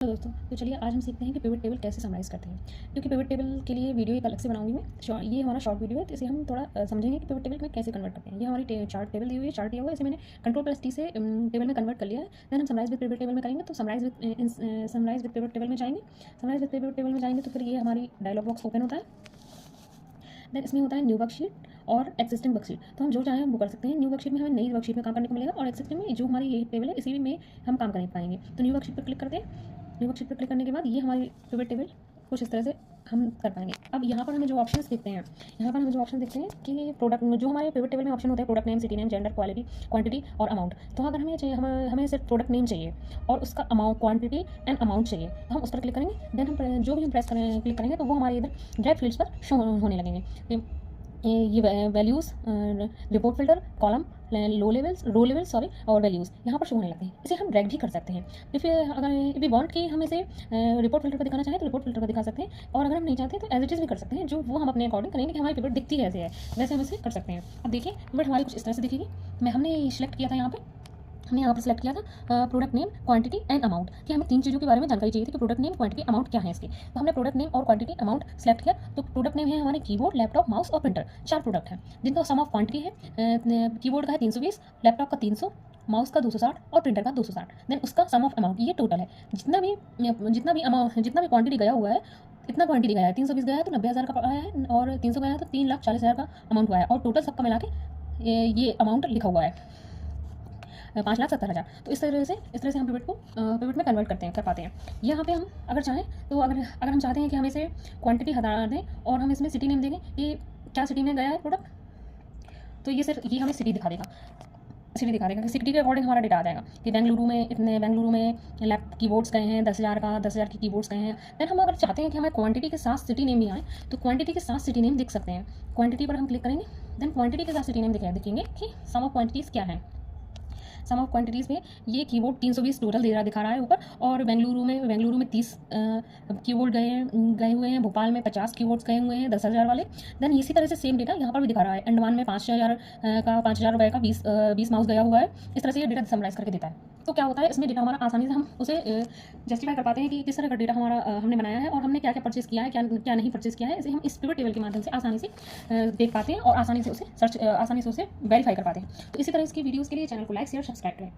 तो दोस्तों तो चलिए आज हम सीखते हैं कि पिवट टेबल कैसे समराइज करते हैं। क्योंकि पिवट टेबल के लिए वीडियो एक अलग से बनाऊंगी मैं। ये हमारा शॉर्ट वीडियो है, तो इसे हम थोड़ा समझेंगे कि पिवट टेबल में कैसे कन्वर्ट करते हैं। ये हमारी चार्ट टेबल दी हुई है, चार्ट दिया हुआ है, इसे मैंने कंट्रोल+T से टेबल में कन्वर्ट कर लिया है। देन हम समराइज विद पिवट टेबल में करेंगे। तो समराइज विद पिवट टेबल में जाएंगे। समराइज विद पिवट टेबल में जाएंगे तो फिर ये हमारी डायलॉग बॉक्स ओपन होता है। देन इसमें होता है न्यू वर्कशीट और एक्सिस्टिंग वर्कशीट। तो हम जो चाहें हम वो कर सकते हैं। न्यू वर्कशीट में हमें नई वर्कशीट में काम करने को मिलेगा और एक्सिस्टिंग में जो हमारी ये टेबल है इसी में हम काम कर पाएंगे। तो न्यू वर्कशीट पर क्लिक करते हैं। न्यू वर्कशीट पर क्लिक करने के बाद ये हमारी पिवट टेबल कुछ इस तरह से हम कर पाएंगे। अब यहाँ पर हमें जो ऑप्शंस देखते हैं, कि प्रोडक्ट जो हमारे पिवट टेबल में ऑप्शन होते हैं, product name, city name, gender, quality, quantity और अमाउंट। तो अगर हमें चाहिए, हमें सिर्फ प्रोडक्ट नेम चाहिए और उसका अमाउंट, क्वांटिटी एंड अमाउंट चाहिए, तो हम उस पर क्लिक करेंगे। देन हम जो भी हम क्लिक करेंगे तो वो हमारे इधर ड्रैग फील्ड्स पर शो होने लगेंगे। ये वैल्यूज़, रिपोर्ट फिल्टर, कॉलम, रो लेवल सॉरी और वैल्यूज़ यहाँ पर शो होने लगते हैं। इसे हम ड्रैग भी कर सकते हैं। इफ़ वी वांट कि हम इसे रिपोर्ट फिल्टर पर दिखाना चाहें तो रिपोर्ट फिल्टर पर दिखा सकते हैं, और अगर हम नहीं चाहते तो एज इट इज़ भी कर सकते हैं। जो वो हम अपने अकॉर्डिंग करेंगे कि हमारी पिवट दिखती कैसे है, वैसे हम इसे कर सकते हैं। अब देखिए पिवट हमारी कुछ इस तरह से दिखेगी। हमने सेलेक्ट किया था यहाँ पर, हमने यहाँ पर सेलेक्ट किया था product name, quantity and amount, कि हमें 3 चीज़ों के बारे में जानकारी चाहिए थी कि प्रोडक्ट नेम, क्वांटिटी, अमाउंट क्या है इसके। तो हमने प्रोडक्ट नेम और क्वांटिटी, अमाउंट सेलेक्ट किया। तो प्रोडक्ट नेम है हमारे कीबोर्ड, लैपटॉप, माउस और प्रिंटर, 4 प्रोडक्ट हैं जिनका सम ऑफ क्वांटिटी है। कीबोर्ड का है 320, लैपटॉप का 300, माउस का 260 और प्रिंटर का 260। देन उसका सम ऑफ अमाउंट, ये टोटल है। जितना भी क्वांटिटी गया हुआ है, इतना क्वांटिटी गया है। 320 गया है तो 90,000 का आया है, और 300 गया है तो 3,40,000 का अमाउंट हुआ है, और टोटल सबका मिला के ये अमाउंट लिखा हुआ है 5,70,000। तो इस तरह से हम पिवट में कन्वर्ट कर पाते हैं। यहाँ पे हम अगर चाहें तो अगर हम चाहते हैं कि हम इसे क्वांटिटी हटा दें और हम इसमें सिटी नेम देंगे कि क्या सिटी में गया है प्रोडक्ट, तो ये हमें सिटी दिखा देगा कि सिटी के अकॉर्डिंग हमारा डेटा आ जाएगा कि बेंगलुरु में लैप कीबोर्ड्स गए हैं 10,000 के कीबोर्ड्स गए हैं। देन हम अगर चाहते हैं कि हमें क्वांटिटी के साथ सिटी नेम भी आए तो क्वांटिटी के साथ सिटी नेम दिख सकते हैं। क्वांटिटी पर हम क्लिक करेंगे। देन क्वांटिटी के साथ सिटी नेम दिखेंगे कि सम ऑफ क्वांटिटीज़ क्या है। सम ऑफ क्वांटिटीज़ में ये कीबोर्ड 320 टोटल दिखा रहा है ऊपर, और बेंगलुरु में 30 कीबोर्ड गए हुए हैं। भोपाल में 50 कीबोर्ड्स गए हुए हैं 10,000 वाले। देन इसी तरह से सेम डेटा यहाँ पर भी दिखा रहा है। अंडमान में 5,000 रुपये का 20 माउस गया हुआ है। इस तरह से ये डेटा समराइज करके देता है। तो क्या होता है, इसमें डेटा हमारा आसानी से हम उसे जस्टिफाई कर पाते हैं कि किस तरह का डेटा हमारा हमने बनाया है और हमने क्या क्या परचेस किया है, क्या नहीं परचेस किया है। इसे हम इस पिवट टेबल के माध्यम से आसानी से देख पाते हैं और आसानी से उसे वेरीफाई कर पाते हैं। तो इसी तरह इसकी वीडियोज़ के लिए चैनल को लाइक, शेयर, सब्सक्राइब करें।